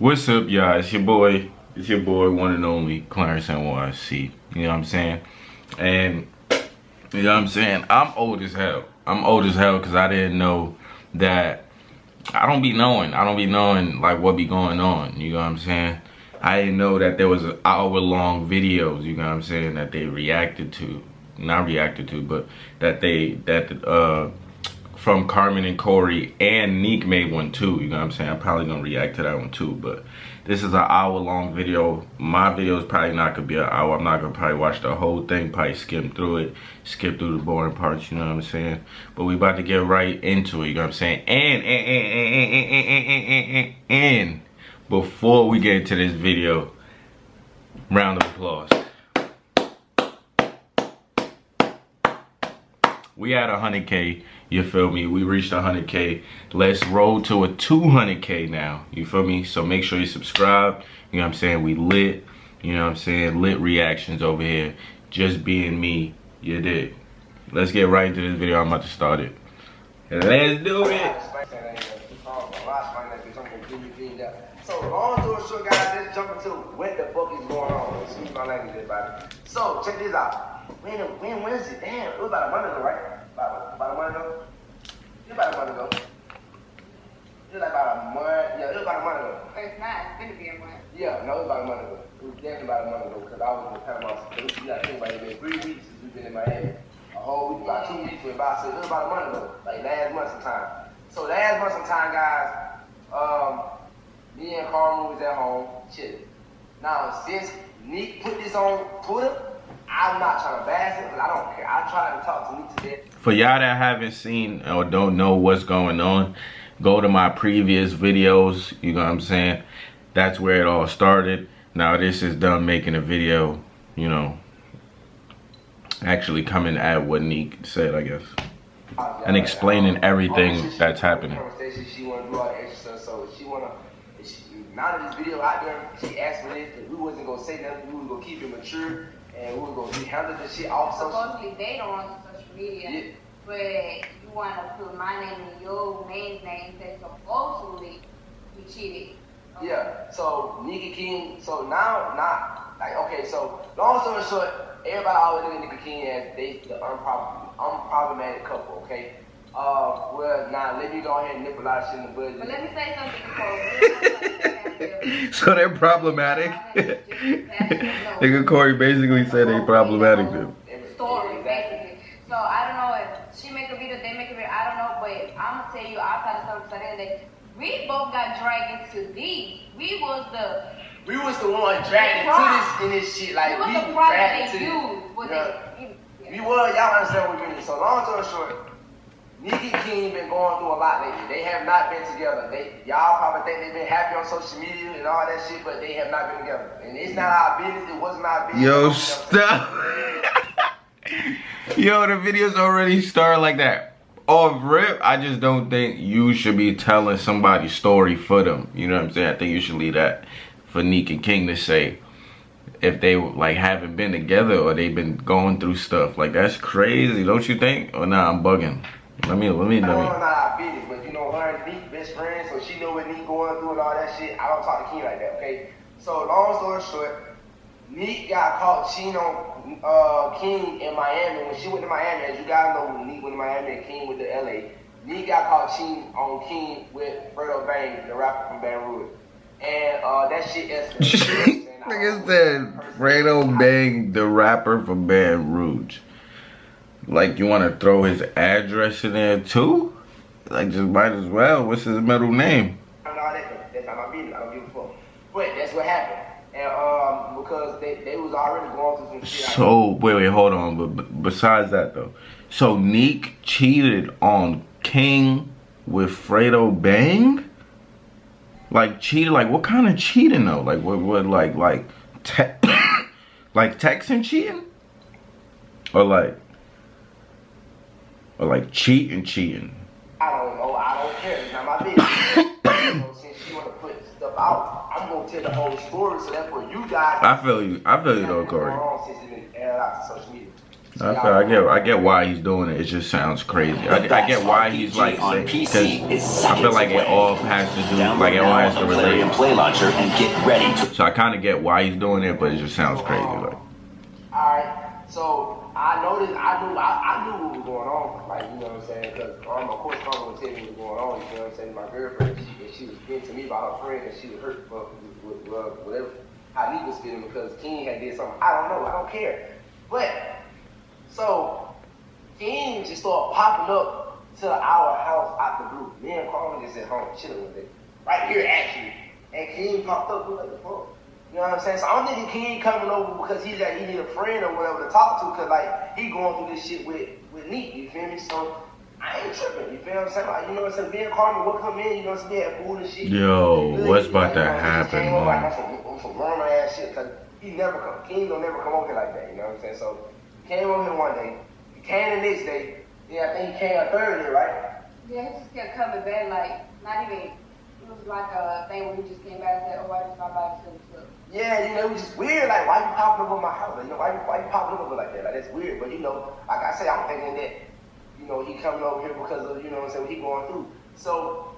What's up, y'all? It's your boy, one and only ClarenceNyc. You know what I'm saying? And you know what I'm saying? I'm old as hell. I'm old as hell because I didn't know that. I don't be knowing like what be going on. You know what I'm saying? I didn't know that there was an hour-long videos. You know what I'm saying? That they reacted to, not reacted to, but from Carmen and Corey, and Nique made one too. You know what I'm saying? I'm probably gonna react to that one too, but this is an hour-long video. My video is probably not gonna be an hour. I'm not gonna probably watch the whole thing, probably skim through it, skip through the boring parts, you know what I'm saying? But we about to get right into it, you know what I'm saying? And before we get into this video, round of applause. We at 100K, you feel me? We reached 100K. Let's roll to a 200K now, you feel me? So make sure you subscribe, you know what I'm saying? We lit, you know what I'm saying? Lit reactions over here. Just being me, you did. Let's get right into this video. I'm about to start it. Let's do it. So long story short, guys, let's jump into what the fuck is going on. Excuse my language, everybody. So check this out. When is it? Damn, it was about a month ago, right? About a month ago? It was about a month ago. It was like about a month. Yeah, it was about a month ago. It's not. It's gonna be a month. Yeah, no, it was about a month ago. It was definitely about a month ago because I was in Panama. You gotta think about it. It's been 3 weeks since we've been in Miami. A whole week, about 2 weeks went by. So it was about a month ago, like last month sometime. So last month sometime, guys, me and Carmen was at home chilling. Now, since Nique put this on Twitter, I'm not trying to bash it, but I don't care. I try to talk to Nique today. For y'all that haven't seen or don't know what's going on, go to my previous videos, you know what I'm saying? That's where it all started. Now this is done making a video, you know, actually coming at what Nique said, I guess. And explaining everything that's happening. She want to do all the extra stuff, so she want to. Now that this video out there, she asked me this, that we wasn't gonna say nothing. We was gonna keep it mature, and we was gonna handle the shit off social. Supposedly they don't on social media, yeah. But you want to put my name and your man's name that supposedly we cheated. Okay. Yeah. So Nique King. So now, not like okay. So long story short, everybody always look at Nique King as the unproblematic couple. Okay. Well, now let me go ahead and nip a lot of shit in the bud. But let me say something before. So they're problematic. Nigga Corey basically said they problematic. Story, basically. So I don't know if she make a video, they make a video, I don't know, but I'm gonna tell you outside of stuff because at the end of the day, we both got dragged into these. We was the one dragged into this shit. Like we was the dragged they into used. We was, y'all understand what we mean. So long story short, Nique King been going through a lot lately. They have not been together. Y'all probably think they've been happy on social media and all that shit, but they have not been together. And it's not our business. It wasn't our business. Yo, stop. Yo, the video's already started like that. Off rip, I just don't think you should be telling somebody's story for them. You know what I'm saying? I think you should leave that for Nique and King to say if they like haven't been together or they've been going through stuff. Like that's crazy, don't you think? Or nah, I'm bugging. Let me. I don't know our business, but you know her and Nique best friends, so she know what Nique going through and all that shit. I don't talk to King like that, okay? So long story short, Nique got caught cheating on King in Miami. When she went to Miami, as you guys know, when Nique went to Miami and King went to LA, Nique got caught cheating on King with Fredo Bang, the rapper from Baton Rouge. And that shit escalated. Nigga said Fredo Bang, the rapper from Baton Rouge. Like, you want to throw his address in there too? Like, just might as well. What's his middle name? That's not my business. I don't give a fuck. But that's what happened. And because they was already going through some shit. So, wait, hold on. But besides that, though. So, Nique cheated on King with Fredo Bang? Like, cheated? Like, what kind of cheating, though? Like, what like texting cheating? Or cheating. I don't know. I don't care. It's not my business. Since she want to put stuff out, I'm gonna tell the whole story. So therefore, you guys. I feel you though, Corey. Since it's been aired out to social media. I feel I get why he's doing it. It just sounds crazy. I get why he's like saying, because I feel like it all has to do, like it all has to relate. Play launcher and get ready to. So I kind of get why he's doing it, but it just sounds crazy. Like. Alright, so I noticed, I knew what was going on, like, you know what I'm saying, because of course Carmen was telling me what was going on, you know what I'm saying, my girlfriend, she was getting to me about her friend, and she was hurt with whatever, how Nique was feeling, because King had did something, I don't know, I don't care, but, so, King just started popping up to our house out the blue, me and Carmen just at home chilling with it, right here actually, and King popped up, we like, the fuck? You know what I'm saying? So I don't think he ain't coming over because he need a friend or whatever to talk to, because like he going through this shit with Nique, you feel me? So I ain't tripping, you feel what I'm saying? Like, you know what I'm saying? Me and Carmen will come in, you know what I'm saying? They had food and shit. Yo, what's about to happen, man? Like, on some normal ass shit, because he never come. King don't never come over here like that, you know what I'm saying? So he came over here one day, he came the next day, yeah, I think he came a third day, right? Yeah, he just kept coming back, like, not even, it was like a thing where he just came back and said, oh, I just got back to the club. Yeah, you know, it was just weird. Like, why you popping up on my house? Like, you know, why you popping up over like that? Like, that's weird. But, you know, like I said, I'm thinking that, you know, he coming over here because of, you know what I'm saying, what he going through. So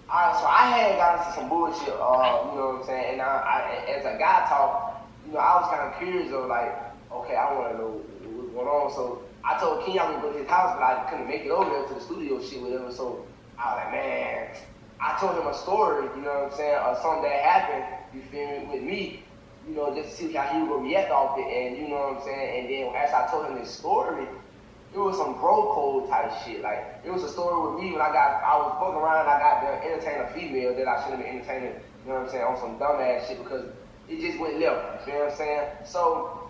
I had got into some bullshit, you know what I'm saying? And as a guy talk, you know, I was kind of curious of, like, okay, I want to know what's going on. So I told King I would go to his house, but I couldn't make it over there to the studio shit, whatever. So I was like, man, I told him a story, you know what I'm saying, or something that happened, you feel me, with me, you know, just to see how he would react off it, and you know what I'm saying, and then as I told him this story, it was some bro code type shit, like, it was a story with me when I was fucking around, I got to entertain a female that I shouldn't have been entertaining, you know what I'm saying, on some dumbass shit, because it just went left, you know what I'm saying, so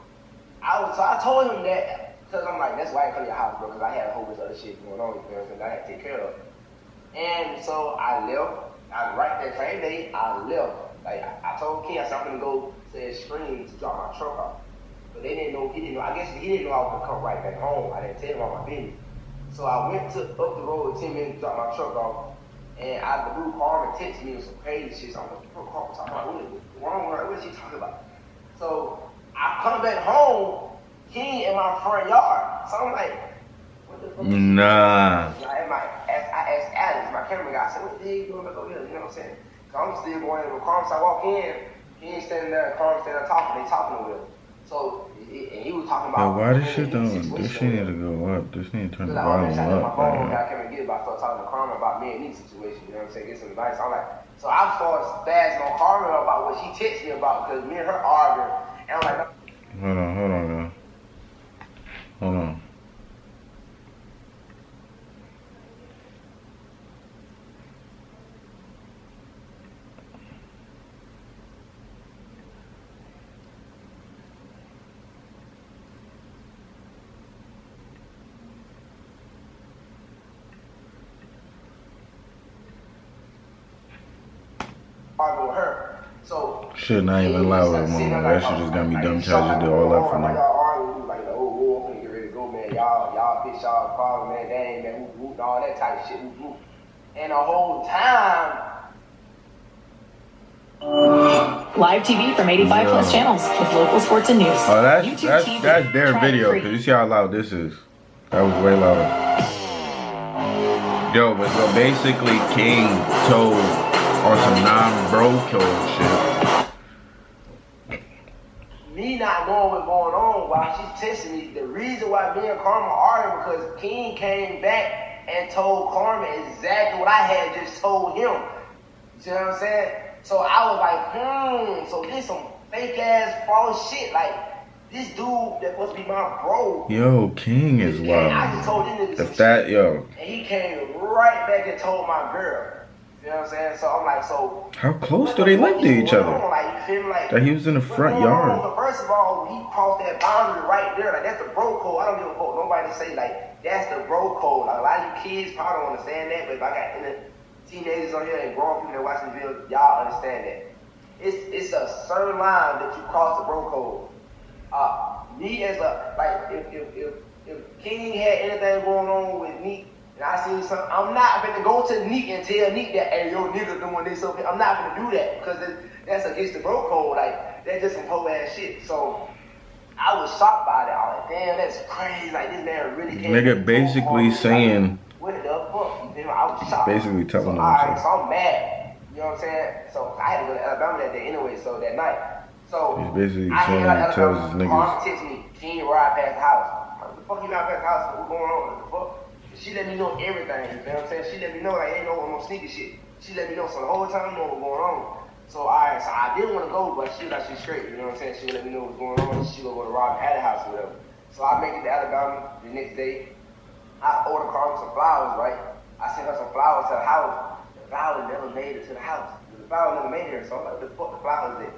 I told him that, because I'm like, that's why I come to your house, bro, because I had a whole bunch of other shit going on, you know what I'm saying, that I had to take care of, and so I left, right that same day, I left. Like, I told King, I said, I'm gonna go to his screen to drop my truck off. But they didn't know, I guess he didn't know I was gonna come right back home. I didn't tell him all my business. So I went up the road 10 minutes to drop my truck off. And out of the blue, Carmen texted me with some crazy shit. So I'm like, what Carmen talking about? What's wrong with her? What is she talking about? So I come back home, King in my front yard. So I'm like, what the fuck? Nah. I asked Alex, my camera guy, I said, what the hell you doing back over here? You know what I'm saying? So I'm still going in with Carmen. So I walk in, he ain't standing there, Carmen standing there talking, they talking over there. So, and he was talking about. Yo, why this shit don't? This shit need to go up. This need to turn the volume up. I came and get it, but I started talking to Carmen about me and Nique's situation, you know what I'm saying? Get some advice. I'm like, so I started spazzing on Carmen about what she texted me about, because me and her arguing, and I'm like, hold on, man. Hold on. arguing with her. So shit not even loud no more. That shit just got me dumb charged to all up for now. Y'all arguing, like, oh, I'm finna get ready to go, man. Y'all bitch y'all problem, man. Dang, man, whoop, all that type of shit, whoop. And the whole time. Live TV from 85 plus channels with local sports and news. Oh, that's their video, because you see how loud this is. That was way louder. Yo, but so basically King told on some non-bro killer shit. Me not knowing what's going on while she's texting me, the reason why me and Carmen arguing because King came back and told Carmen exactly what I had just told him. You see what I'm saying? So I was like, so this some fake ass false shit. Like, this dude that supposed to be my bro. Yo, King is wild. I just told him if that, yo. And he came right back and told my girl. You know what I'm saying? So I'm like, so. How close do they live to each other? Like, you feel me? Like, that he was in the front yard. First of all, he crossed that boundary right there. Like, that's the bro code. I don't give a fuck. Nobody say, like, that's the bro code. Like, a lot of you kids probably don't understand that, but if I got teenagers on here and grown people that watch this video, y'all understand that. It's a certain line that you cross the bro code. Me as a, like, if King had anything going on with Nique, and I seen something, I'm not gonna go to Nique and tell Nique that, hey, yo, nigga doing this, okay? I'm not gonna do that, because that's against the bro code. Like, that's just some whole ass shit. So, I was shocked by that. I was like, damn, that's crazy. Like, this man really came. Nigga basically saying. What the fuck? You feel me? I was shocked. Basically telling so, him. Alright, so I'm mad. You know what I'm saying? So I had to go to Alabama that day anyway, so that night. So He's basically I saying he tells his niggas. Mom text me, King, ride past the house. What the fuck you ride past the house? What's going on? What the fuck? She let me know everything, you know what I'm saying? She let me know, like, ain't no sneaky shit. She let me know, so the whole time I know what's going on. So, alright, so I didn't want to go, but she was like, she's straight, you know what I'm saying? She would let me know what's going on, and she would go to Rob at the house or whatever. So I make it to Alabama the next day. I order Carmen some flowers, right? I sent her some flowers to the house. The flowers never made it to the house. The flowers never made it here, so I'm like, what the fuck the flowers at?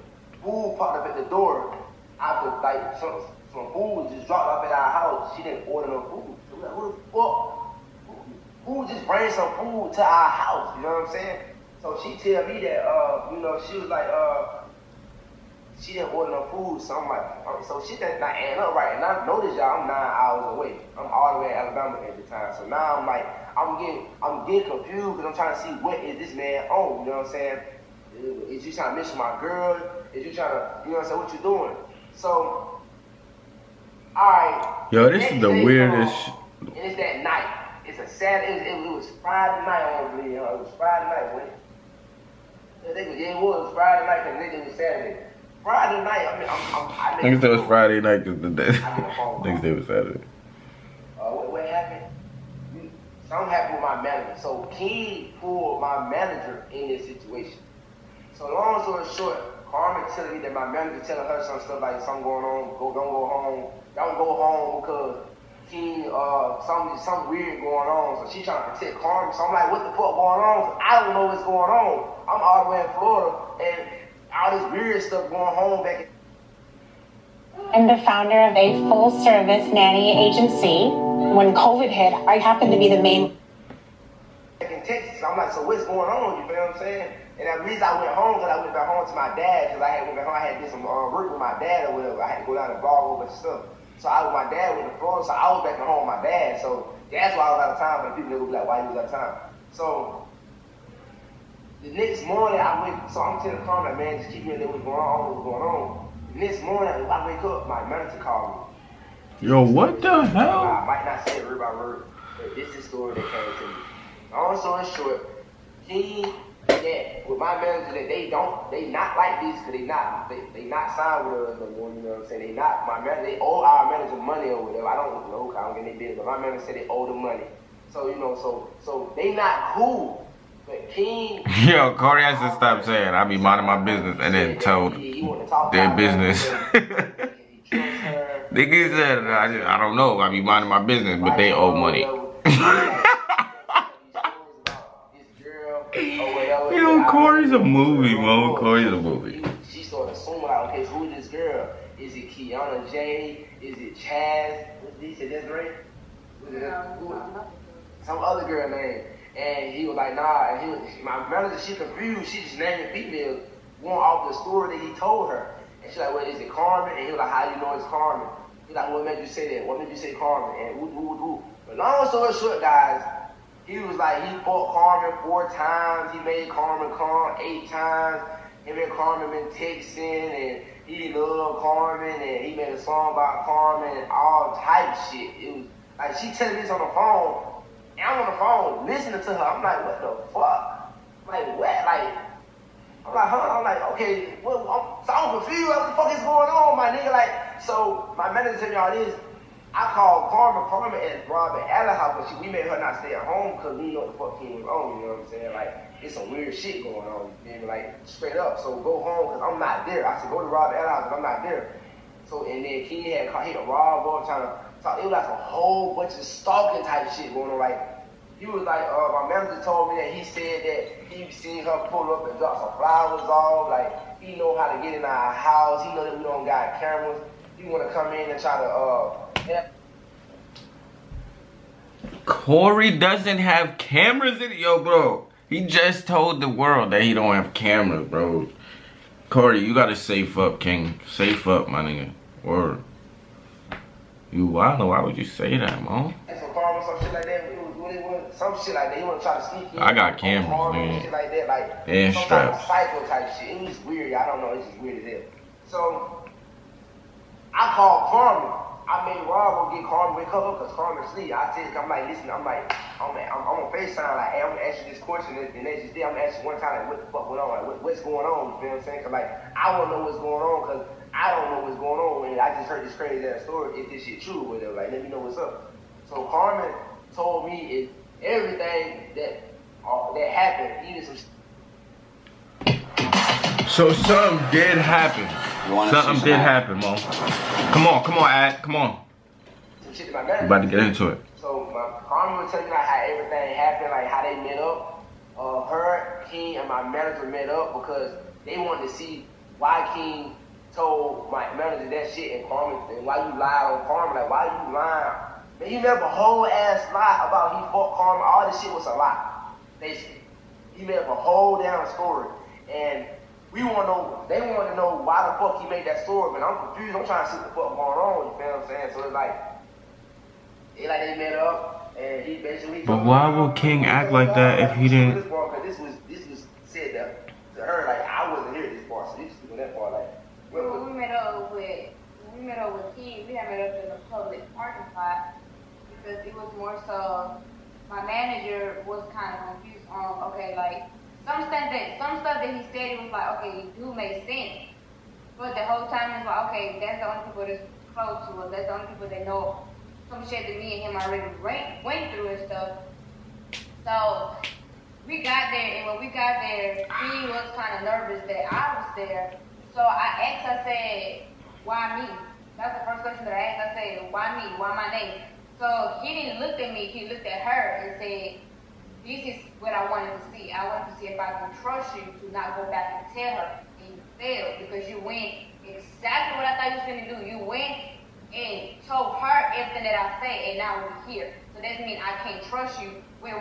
Food popped up at the door. After, like, some food just dropped up at our house. She didn't order no food. So we're like, who the fuck? Who just bring some food to our house? You know what I'm saying? So she tell me that, you know, she was like, she didn't order no food. So I'm like, so she didn't not add up right. And I noticed y'all, I'm 9 hours away. I'm all the way in Alabama at the time. So now I'm like, I'm getting confused because I'm trying to see what is this man on. You know what I'm saying? Is you trying to mission my girl? Is you trying to, you know what I'm saying? What you doing? So, all right. Yo, this is the weirdest. And it's that night. It's a Saturday. It was Friday night. I don't believe. It was Friday night, wasn't it? It was Friday night because it was Saturday. Friday night. I mean, I think it was Friday night because the day. Next day was Saturday. What happened? Something happened with my manager. So King pulled my manager in this situation. So long story short, Carmen telling me that my manager telling her some stuff like something going on. Don't go home. Don't go home because King, something weird going on. So she trying to protect Carmen. So I'm like, what the fuck going on? So I don't know what's going on. I'm all the way in Florida and all this weird stuff going on back. I'm the founder of a full-service nanny agency. When COVID hit, I happened to be the main. In Texas, I'm like, so what's going on? You feel what I'm saying? And the reason I went home, because I went back home to my dad, because I went back home, I had did some work with my dad or whatever. I had to go down and blog a whole bunch of stuff. So my dad went to Florida, so I was back at home with my dad. So that's why I was out of time. But people would be like, why you was out of time? So the next morning, so I'm telling Carmen, like, man, just keep me in there, what's going on. The next morning, when I wake up, my manager called me. Yo, what the hell? I might not say it word by word, but this is the story that came to me. Long story short, with my manager, that they not like this, because they not signed with us no more, you know what I'm saying? They owe our manager money or whatever. I don't know, I don't get any business, but my manager said they owe them money. So, you know, so they not cool. But King. Yo, Corey has to stop saying, I be minding my business and then told their business. Nigga said, I don't know, I be minding my business, but they owe money. Yo, Corey's a movie, man. Corey's a movie. She started assuming, like, okay, who is this girl? Is it Kiana J? Is it Chaz? What did he say? Desiree? Some other girl name. And he was like, nah. And my manager, she confused. She just named females one off the story that he told her. And she like, well, is it Carmen? And he was like, how do you know it's Carmen? He like, what made you say that? What made you say Carmen? And woo. But long story short, guys, he was like, he fought Carmen 4 times. He made Carmen come 8 times. Him and Carmen been texting, and he loved Carmen, and he made a song about Carmen, and all type shit. It was like, she telling me this on the phone, and I'm on the phone listening to her. I'm like, what the fuck? Like, what? Like, I'm like, huh? I'm like, okay, well, I'm confused. What the fuck is going on, my nigga? Like, so my manager told me all this. I called Carmen and Robin at the house, but we made her not stay at home because we know what the fuck came on, you know what I'm saying? Like, it's some weird shit going on, you know, like, straight up. So go home, because I'm not there. I said, go to Robin at the house, but I'm not there. So, and then King had Rob up trying to talk. It was like a whole bunch of stalking type shit going on. Like, he was like, my manager told me that he said that he seen her pull up and drop some flowers off. Like, he know how to get in our house. He know that we don't got cameras. He want to come in and try to, Corey doesn't have cameras in it. Yo, bro, he just told the world that he don't have cameras, bro. Corey, you gotta safe up, King. Safe up, my nigga. Or you wild? Why would you say that, man? Some shit like that. Some shit like that. He want to try to sneak in. I got cameras, man. Shit like that, like and some straps. Type of psycho type shit. It was weird. I don't know. It's just weird as hell. So I called Carmen. I made Rob go get Carmen, wake up because Carmen sleep. I text, I'm like, listen, I'm on FaceTime, like, hey, I'm gonna ask you this question, and then next day I'm gonna ask you one time, like, what the fuck went on? Like, what's going on? You feel what I'm saying? Cause like, I wanna know what's going on, cause I don't know what's going on, and I just heard this crazy ass story. If this shit true, or whatever, like, let me know what's up. So Carmen told me everything that happened, even some. So something did happen. Something did happen, Mo. Come on, Ad. Come on. Some shit that my manager. About to get into it. So Carmen was telling me like how everything happened, like how they met up. Her, King, and my manager met up because they wanted to see why King told my manager that shit and Carmen, and why you lied on Carmen, like why you lying? Man, he made up a whole ass lie about he fought Carmen. All this shit was a lie, basically. He made up a whole damn story, and we want to know, they want to know why the fuck he made that story, man. I'm confused. I'm trying to see what the fuck going on, you feel what I'm saying? So it's like they met up, and he basically. But why would King act like that if he didn't? This was said to her, like, I wasn't here at this part, so you just doing that part, like. When we met up with King, we had met up in the public parking lot because it was more so my manager was kind of confused on, okay, like, some stuff that he said, it was like, okay, it do make sense. But the whole time it's like, okay, that's the only people that's close to us. That's the only people that know some shit that me and him already went through and stuff. So we got there, and when we got there, he was kind of nervous that I was there. So I asked, I said, why me? That's the first question that I asked. I said, why me? Why my name? So he didn't look at me, he looked at her and said, this is what I wanted to see. I wanted to see if I can trust you to not go back and tell her and you failed because you went exactly what I thought you was going to do. You went and told her everything that I said, and now we're here. So that means I can't trust you when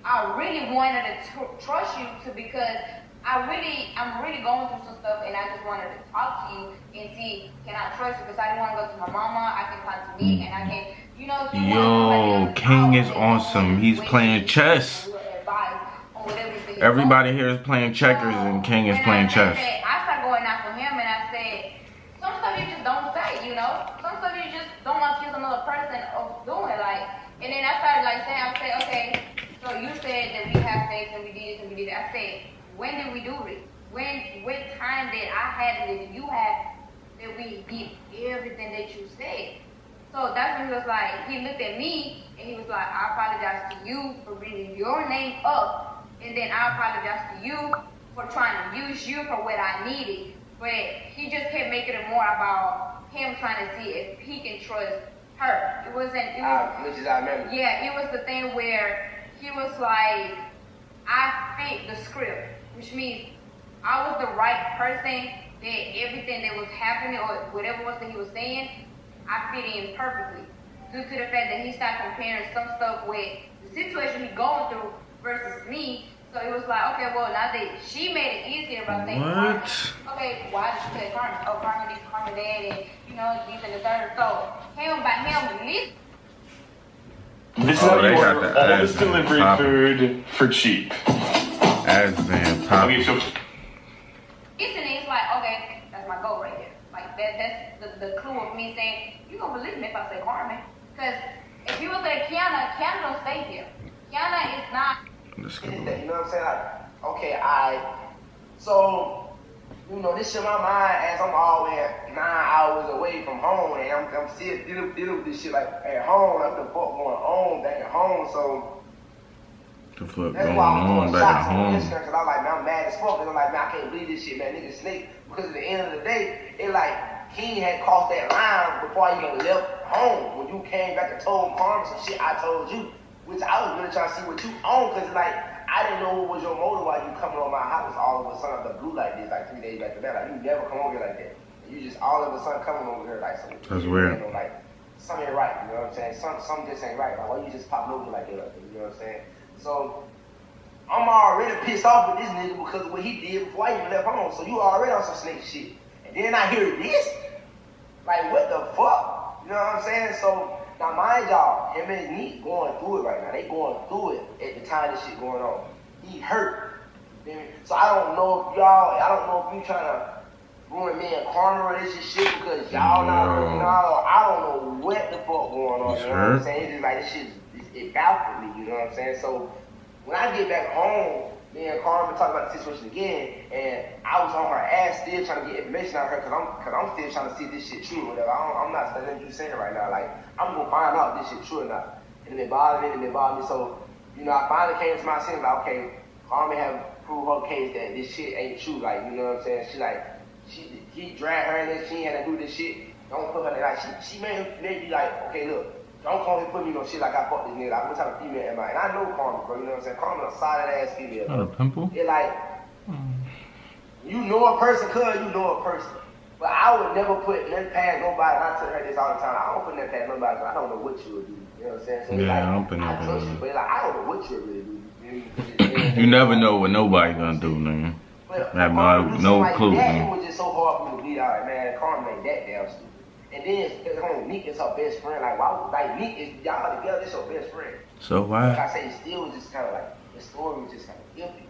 I really wanted to trust you because I'm really going through some stuff, and I just wanted to talk to you and see, can I trust you? Because I didn't want to go to my mama, I can talk to me, and I can, you know. Yo, King is awesome. He's playing chess. Everybody here is playing checkers, and King is playing chess. I started going out for him, and I said, some stuff you just don't say, you know. Some stuff you just don't accuse another person of doing, like. And then I started like saying, I said, okay, so you said that we have sex and we did this and we did that. I said, when did we do it? What time did I have it that you had that we did everything that you said? So that's when he was like, he looked at me and he was like, I apologize to you for bringing your name up, and then I apologize to you for trying to use you for what I needed. But he just kept making it more about him trying to see if he can trust her. It was which is I remember. Yeah, it was the thing where he was like, I fit the script, which means I was the right person, that everything that was happening or whatever was that he was saying, I fit in perfectly. Due to the fact that he started comparing some stuff with the situation he's going through versus me. So it was like, okay, well, now that she made it easier by saying, what? Okay, why did she say Carmen? Oh, Carmen needs Carmen dad, and you know, these and the third. So him by him, this is how you order all this delivery food for cheap. As man, okay, so it's like, okay, that's my goal right there. Like that's the clue of me saying, you gonna believe me if I say Carmen? Because if you would say Kiana don't stay here. Kiana is not. You know what I'm saying? Like, okay, so, you know, this shit in my mind as I'm always 9 hours away from home, and I'm still dealing with this shit like at home, like the fuck going on back at home, so. The fuck that's going why I'm on back at home? Because I'm like, man, I'm mad as fuck, and I'm like, man, I can't believe this shit, man, nigga snake, because at the end of the day, it like, King had crossed that line before I even left home. When you came back and told Carmen some shit I told you, which I was really trying to see what you own, because like, I didn't know what was your motive while you coming on my house all of a sudden out the blue like this, like 3 days back to back. Like, you never come over here like that. And you just all of a sudden coming over here like something. That's weird. You know, like, something ain't right, you know what I'm saying? Some just ain't right. Like, why you just popping over like that, you know what I'm saying? So, I'm already pissed off with this nigga because of what he did before I even left home. So you already on some snake shit. And then I hear this? Like, what the fuck? You know what I'm saying? So, now mind y'all, him and Nique going through it right now. They going through it at the time this shit going on. He hurt. So I don't know if you trying to ruin me and Karma relationship because y'all not working out. I don't know what the fuck going on. You know what I'm saying? It's just like this shit, it baffled me. You know what I'm saying? So when I get back home, me and Carmen talk about the situation again, and I was on her ass still trying to get information out of her because I'm still trying to see if this shit true or whatever. I'm not studying you saying right now. Like, I'm going to find out if this shit true or not. And it bothered me, So, you know, I finally came to my sense, like, okay, Carmen have proved her case that this shit ain't true. Like, you know what I'm saying? He dragged her in this, she had to do this shit. Don't put her in, like, she made me like, okay, look, don't come here put me no shit like I fucked this nigga. Like, what type of female am I? And I know Carmen, bro, you know what I'm saying? Carmen a solid ass female. Not a pimple? It like, you know a person, you know a person. But I would never put nothing past nobody, and I tell her this all the time. I don't put nothing past nobody because I don't know what you would do. You know what I'm saying? So yeah, like, I don't put nothing past you, but like, I don't know what you really do. You never know what nobody's gonna do, man. I have no clue, man. It was just so hard for me to bleed out. Like, man, Carmen ain't that damn stupid. And then Nique is her best friend. Like, why? Like, Nique is y'all together. This your best friend. So why? Like I say, it still was just kind of like the story was just kind of iffy.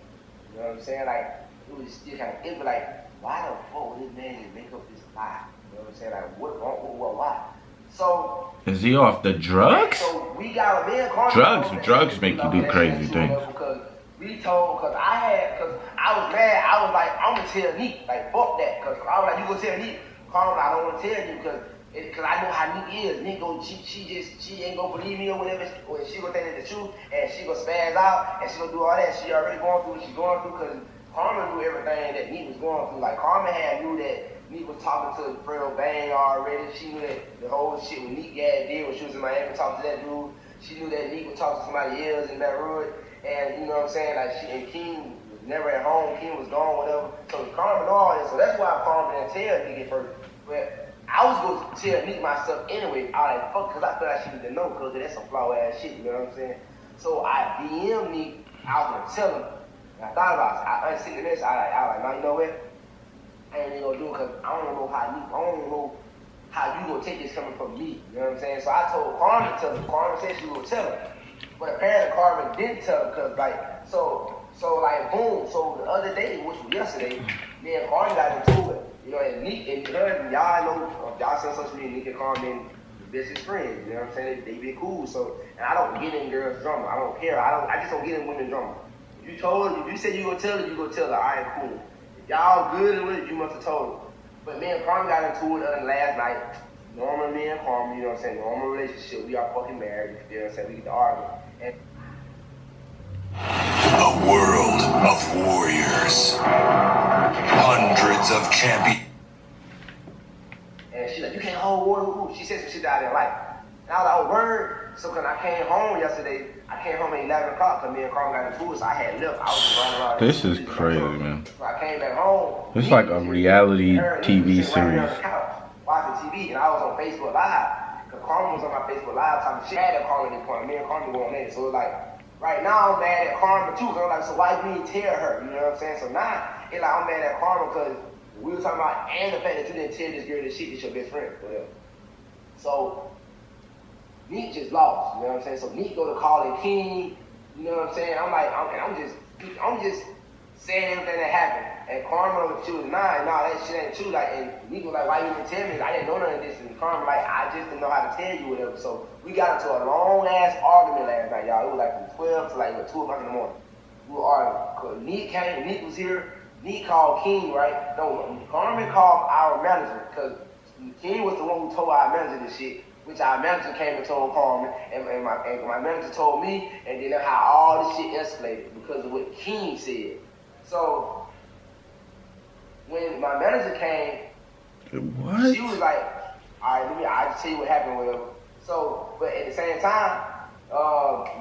You know what I'm saying? Like, it was still kind of iffy. Like, why the fuck would this man just make up this lie? You know what I'm saying? Like, why? So is he off the drugs? So we got a man. Carmen Drugs make you do crazy things. Because we told, cause I was mad. I was like, I'm gonna tell Nique, like fuck that, cause I was like, you gonna tell Nique? Carmen, I don't wanna tell you, cause I know how Nique is. Nique she ain't gonna believe me or whatever. Or she gonna think it's the truth, and she gonna spaz out, and she gonna do all that. She already going through what she's going through, cause Carmen knew everything that Nique was going through. Like Carmen knew that Nique was talking to Fredo Bang already. She knew that the whole shit when Nique did when she was in Miami talking to that dude. She knew that Nique was talking to somebody else in that road. And you know what I'm saying? Like and King was never at home. King was gone, whatever. So Carmen all this. So that's why Carmen didn't tell Nique at first. But I was going to tell Nique myself anyway. I like fuck, cause I feel like she need to know, cause that's some flaw ass shit. You know what I'm saying? So I DM Nique. I was gonna tell him. And I thought about it. I unseen the message. I like, now you know what? I ain't gonna do it because I don't know how you gonna take this coming from me. You know what I'm saying? So I told Carmen to tell her. Carmen said she was gonna tell her. But apparently Carmen didn't tell her because like so like boom. So the other day, which was yesterday, me and Carmen got into it. You know, and Nique and her, y'all know, y'all seen social media, Nique and Carmen bestest friends. You know what I'm saying? They be cool. So and I don't get in girls' drama. I don't care. I just don't get in women's drama. If you said you gonna tell her, you gonna tell her. I ain't cool. If y'all good with it, you must have told her. But me and Carmen got into it last night. Normal me and Carmen, you know what I'm saying? Normal relationship. We are fucking married. You know what I'm saying? We get to argue. And a world of warriors. Hundreds of champions. And she's like, you can't hold water. She said some shit out there like. And I was like, oh, word. So when I came home yesterday, I came home at 11 o'clock because me and Carmen got into it, so I had left. I was just running around. This is crazy, man. So I came back home. It's like a reality TV series. Right on the couch, watching TV, and I was on Facebook Live. Because Carmen was on my Facebook Live talking shit. I had to Carmen this point. Me and Carmen going in. So it was like, right now I'm mad at Carmen too. Because I'm like, so why you didn't tell her? You know what I'm saying? So now, it's like I'm mad at Carmen because we were talking about, and the fact that you didn't tell this girl this shit, it's your best friend, whatever. So, Nique just lost, you know what I'm saying? So Nique go to calling King, you know what I'm saying? I'm like, I'm just saying everything that happened. And Carmen, she was 9, that shit ain't true. Like, and Nique was like, why you didn't tell me? I didn't know none of this. And Carmen like, I just didn't know how to tell you whatever. So we got into a long ass argument last night, y'all. It was like from 12 to like 2 o'clock in the morning. We were arguing. Cause Nique came, Nique was here. Nique called King, right? No, Carmen called our manager, cause King was the one who told our manager this shit. Which our manager came and told Carmen, and my manager told me, and then how all this shit escalated because of what King said. So when my manager came, what? she was like, all right, I'll just tell you what happened with him. So, but at the same time,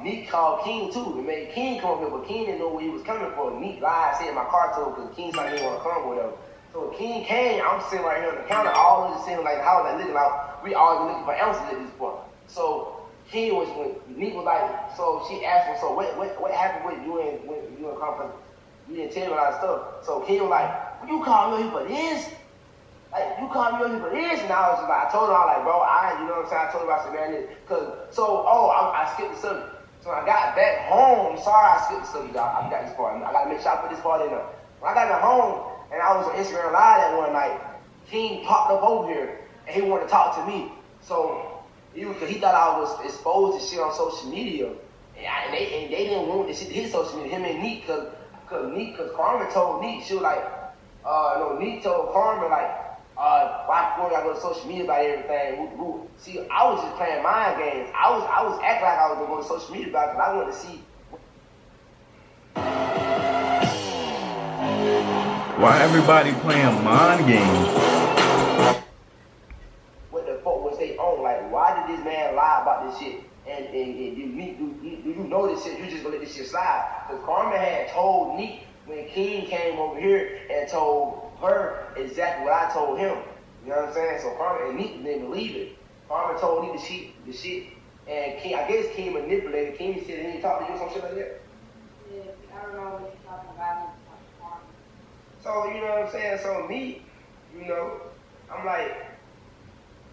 Nique called King too. It made King come up here, but King didn't know where he was coming from. Nique lied, said my car told because King said he didn't want to come or whatever. So King came, I'm sitting right here on the counter, all of this sitting like the house, like looking out. We all looking for ounces at this point. So King was when Nique was like, so she asked him, so what happened with you and when you and Carmen? You didn't tell me a lot of stuff. So King was like, you called me over here for this? Like, you called me over here for this? And I was just like, I told her, I was like, bro, you know what I'm saying? I told her about some man, I skipped the subject. So when I got back home, sorry I skipped the subject, I got this part. I gotta make sure I put this part in there. When I got back home, And I was on Instagram Live that one night. King popped up over here, and he wanted to talk to me. So, he thought I was exposed to shit on social media. And they didn't want this shit to hit social media, him and Nique, cause Carmen told Nique, she was like, Nique told Carmen, like, why Corey gotta go to social media about everything? See, I was just playing mind games. I was acting like I was gonna go to social media about it, because I wanted to see. Why everybody playing mind games? What the fuck was they on? Like, why did this man lie about this shit? And you know this shit, you just gonna let this shit slide. Because Carmen had told Nique when King came over here and told her exactly what I told him. You know what I'm saying? So Carmen and Nique didn't believe it. Carmen told Nique the shit, and King, I guess King manipulated. King said he didn't talk to you or some shit like that. Yeah, I don't know what you're talking about. So, you know what I'm saying? So me, I'm like,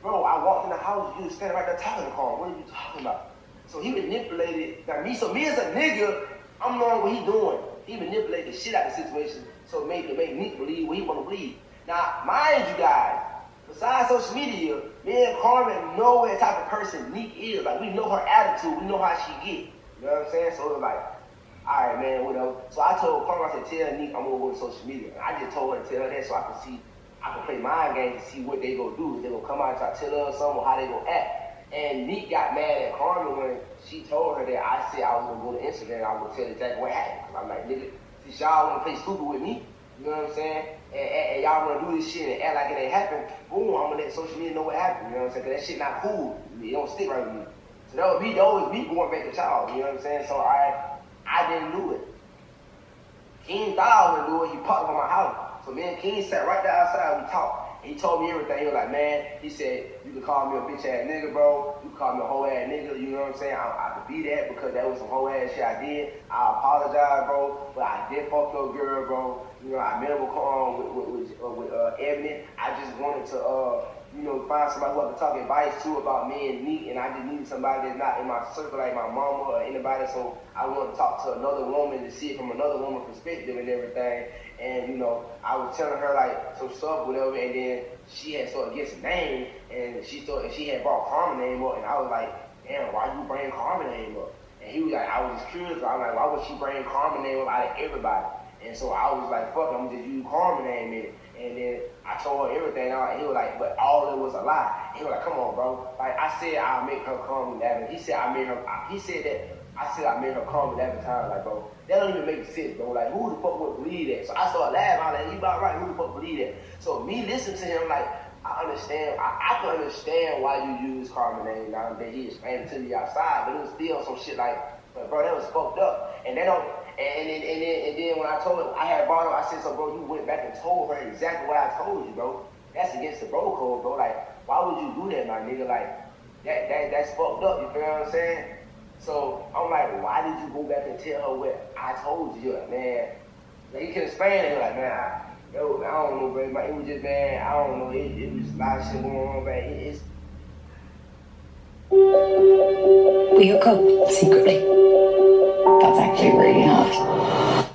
bro, I walked in the house, you was standing right there talking to Carl. What are you talking about? So he manipulated me. So me as a nigga, I'm knowing what he doing. He manipulated the shit out of the situation so make Nique believe what he want to believe. Now, mind you guys, besides social media, me and Carmen know what type of person Nique is. Like, we know her attitude. We know how she get. You know what I'm saying? So it was like, all right, man, whatever. So I told Carmen, I said, tell Nique I'm going to go to social media. And I just told her to tell her that so I can play mind games to see what they gonna do. If they gonna come out and try to tell her something or how they gonna act. And Nique got mad at Carmen when she told her that I said I was gonna go to Instagram and I was gonna tell exactly what happened. I'm like, nigga, since y'all wanna play stupid with me, you know what I'm saying? And y'all wanna do this shit and act like it ain't happened, boom, I'm gonna let social media know what happened. You know what I'm saying? Cause that shit not cool. It don't stick right with me. So that was me going back to y'all. You know what I'm saying? So I didn't do it. King thought I was gonna do it. He popped up on my house. So me and King sat right there outside, we talked. And he told me everything. He was like, man, he said, you can call me a bitch ass nigga, bro. You can call me a hoe ass nigga, you know what I'm saying? I could be that because that was some hoe ass shit I did. I apologize, bro, but I did fuck your girl, bro. You know, I met him with Ebony. I just wanted to, find somebody who I could talk advice to about me and Nique, and I just needed somebody that's not in my circle like my mama or anybody, so I wanted to talk to another woman to see it from another woman's perspective and everything. And, I was telling her, like, some stuff, whatever, and then she had started getting some name, and she had brought Carmen's name up, and I was like, damn, why you bring Carmen's name up? And he was like, I was just curious, I was like, why would she bring Carmen's name up out of everybody? And so I was like, fuck, I'm just use Carmen's name in it. And then I told her everything, and he was like, but all of it was a lie. And he was like, come on, bro. Like, I said I'll make her come with Evan. He said I made her come with Evan time. Like, bro, that don't even make sense, bro. Like, who the fuck would believe that? So I started laughing. I was like, you about right, who the fuck believe that? So me listening to him, like, I understand. I can understand why you use Carmen's name now that he explained it to me outside, but it was still some shit like, but bro, that was fucked up. And they don't. And then when I told her, I had brought her, I said, so bro, you went back and told her exactly what I told you, bro. That's against the bro code, bro. Like, why would you do that, my nigga? Like, that's fucked up, you feel what I'm saying? So I'm like, why did you go back and tell her what I told you? Like, man, like, he can explain it. Like, man, I don't know, bro. It was just, man, I don't know. It was a lot of shit going on, man. We hook up secretly. That's actually really hard.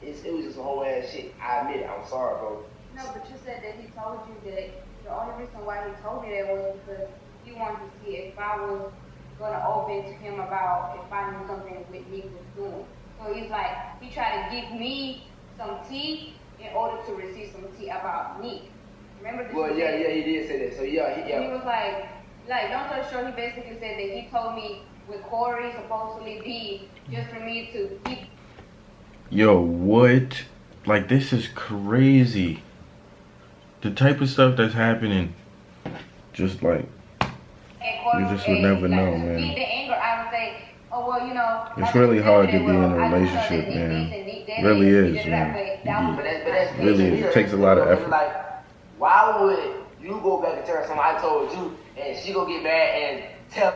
It was just a whole ass shit. I admit it. I'm sorry, bro. No, but you said that he told you that the only reason why he told me that was because he wanted to see if I was going to open to him about if I knew something what Nique was doing. So he's like, he tried to give me some tea in order to receive some tea about Nique. Remember this? Well, yeah, he did say that. So yeah, he was like long story short, he basically said that he told me with Corey supposedly be just for me to keep. Yo, what? Like, this is crazy. The type of stuff that's happening, just like, you just would never know, man. The anger, I would say, oh, well, it's really hard to be in a relationship, man. It really is, man. Really, it takes a lot of effort. Like, why would you go back and tell her something I told you, and she go get mad and tell?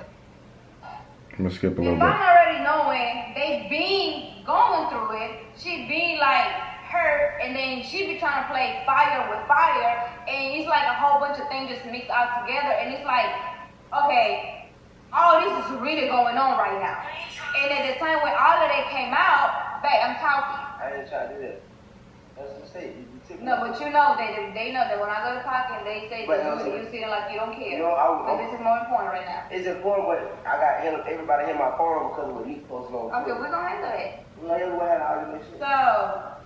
I'm gonna skip a little if bit. I'm already knowing they been going through it, she be like hurt, and then she be trying to play fire with fire, and it's like a whole bunch of things just mixed out together, and it's like, okay, all this is really going on right now. And at the time when all of that came out, babe, I'm talking. I didn't try to do that. That's a mistake. No, but you know they know that when I go to talking, they say that you see it like you don't care. You know, but this is more important right now. It's important, but I got everybody hit my phone because of what Nique posted on. Okay, we're gonna handle it. So,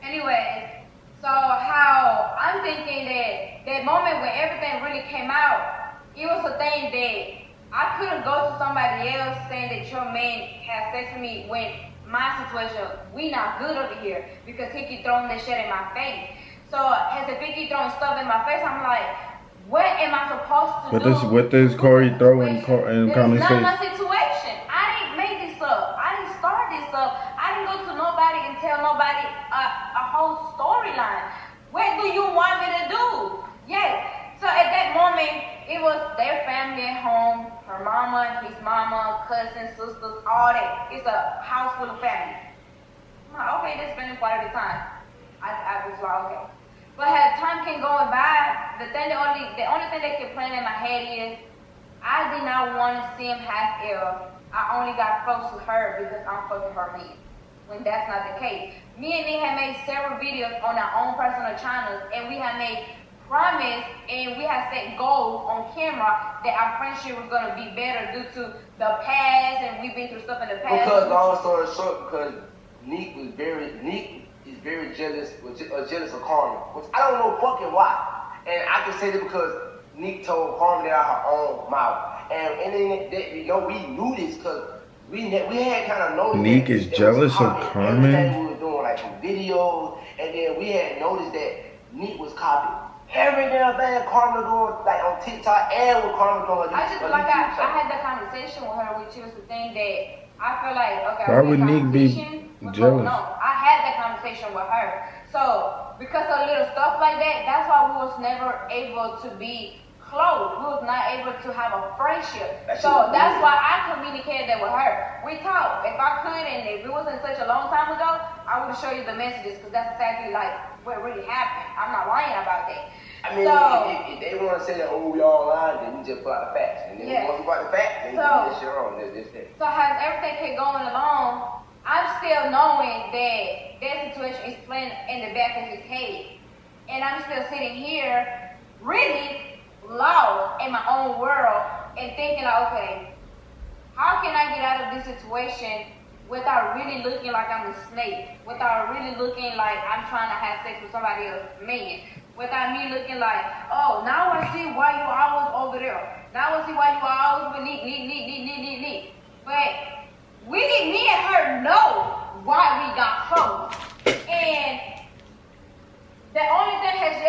anyway, so how I'm thinking that moment when everything really came out, it was a thing that I couldn't go to somebody else saying that your man had sex with me when my situation, we not good over here because he keep throwing this shit in my face. So as if he keep throwing stuff in my face, I'm like, what am I supposed to do? What does Corey throw in Connor's face? It's not my situation. I didn't make this up. I didn't start this up. I didn't go to nobody and tell nobody a whole storyline. What do you want me to do? Yes. So at that moment, it was their family at home, her mama, his mama, cousins, sisters, all that. It's a house full of family. I'm like, okay, they're spending quality time. I was like, okay. But as time kept going by, the only thing that kept playing in my head is, I did not want to see him half ill. I only got close to her because I'm fucking her man. When that's not the case. Me and Nique had made several videos on our own personal channels, and we had made promise and we had set goals on camera that our friendship was gonna be better due to the past and we've been through stuff in the past. Because long story short, because Nique is very jealous, jealous of Carmen, which I don't know fucking why. And I can say that because Nique told Carmen that out her own mouth, and then we knew this because we had kind of noticed. Nique is jealous of Carmen. Everything we were doing, like some videos, and then we had noticed that Nique was copying every damn thing Carmen doing, like on TikTok and with Carmen doing. I had that conversation with her, which was the thing that I feel like, okay. Why would Nique be jealous? No, I had that conversation with her. So because of little stuff like that, that's why we was never able to be close. We was not able to have a friendship. That's why I communicated that with her. We talked. If I could, and if it wasn't such a long time ago, I would show you the messages because that's exactly like what really happened. I'm not lying about that. I mean, if they want to say that, oh, we all lying, then we just put out the facts. And then once we put out the facts, then we do this shit wrong. So as everything kept going along, I'm still knowing that that situation is playing in the back of his head. And I'm still sitting here really lost in my own world and thinking like, okay, how can I get out of this situation without really looking like I'm a snake, without really looking like I'm trying to have sex with somebody else's man, without me looking like, oh, now I see why you always over there. Now I see why you always with Nique. But me and her know why we got close. And the only thing has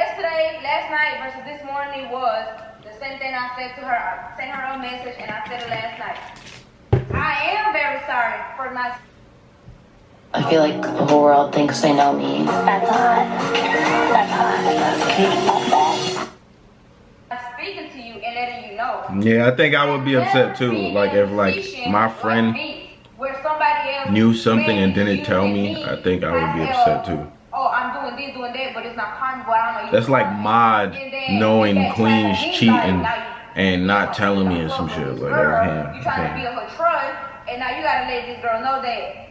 last night versus this morning was the same thing I said to her. I sent her a message and I said it last night. I am very sorry for not. I feel like the whole world thinks they know me. That's hot. I'm speaking to you and letting you know. Yeah, I think I would be upset too. Like if my friend knew something and didn't tell me, I think I would be upset too. Oh, I'm doing this, doing that, but it's not Carmen, but I know you. That's like Mod knowing Queen's cheating and not telling me or some shit. Like that's him. You trying to be on her trust, and now you gotta let this girl know that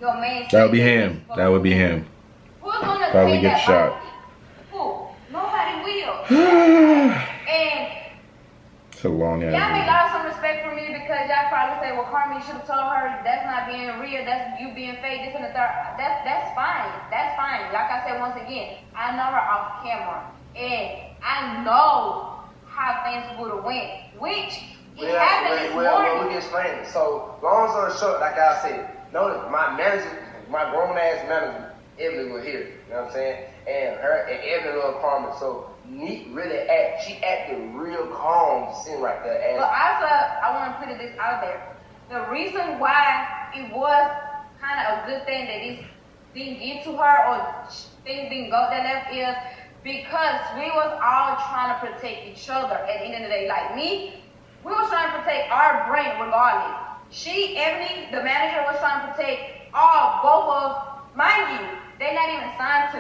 your man. That would be him. That would be him. Who's gonna probably get shot. Who? Nobody will. And it's a long ass. y'all may lost some respect for me because y'all probably say, well, Carmen, you should have told her that's not being real, that's you being fake, this and the third. That's fine. That's fine. Like I said once again, I know her off camera. And I know how things would have went. Which it happened this morning. Well, we can explain it. So long story short, like I said, notice my manager, my grown ass manager, Evelyn was here. You know what I'm saying? And her and Evelyn love Carmen. So Nique really acted real calm sitting right there. But also, I want to put this out there. The reason why it was kind of a good thing that this didn't get to her or things didn't go that left is because we was all trying to protect each other at the end of the day. Like me, we was trying to protect our brand regardless. Ebony, the manager, was trying to protect both of, mind you, they're not even signed to